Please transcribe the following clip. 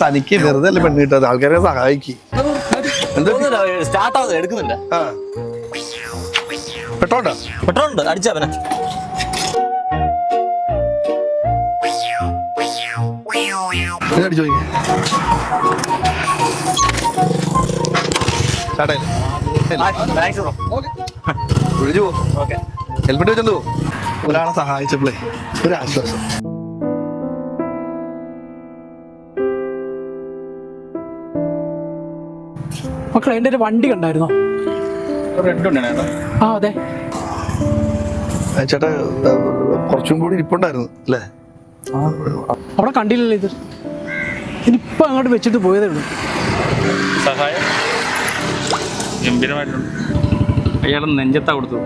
തനിക്ക് വെറുതെ അല്ലേ പെണ്ണ് കിട്ടാതെ ആൾക്കാരെ സഹായിക്കും. പെട്രോളുണ്ട് അടിച്ചവനെ. അടിച്ചോ വിളിച്ചു പോ. ഹെൽമെറ്റ് വെച്ചോ. ഒരാളെ സഹായിച്ചപ്പോളേ ഒരു ആശ്വാസം. മക്കളെ എൻ്റെ ഒരു വണ്ടി കണ്ടായിരുന്നോ? ആ അതെ ചേട്ടാ, കുറച്ചും കൂടി ഇരിപ്പുണ്ടായിരുന്നു അല്ലേ? അവിടെ കണ്ടില്ലല്ലോ ഇത്. ഇനിയിപ്പോൾ അങ്ങോട്ട് വെച്ചിട്ട് പോയതേ ഉള്ളൂ. സഹായം ഗംഭീരമായിട്ടുണ്ട്. അയാൾ നെഞ്ചത്താ കൊടുത്തു.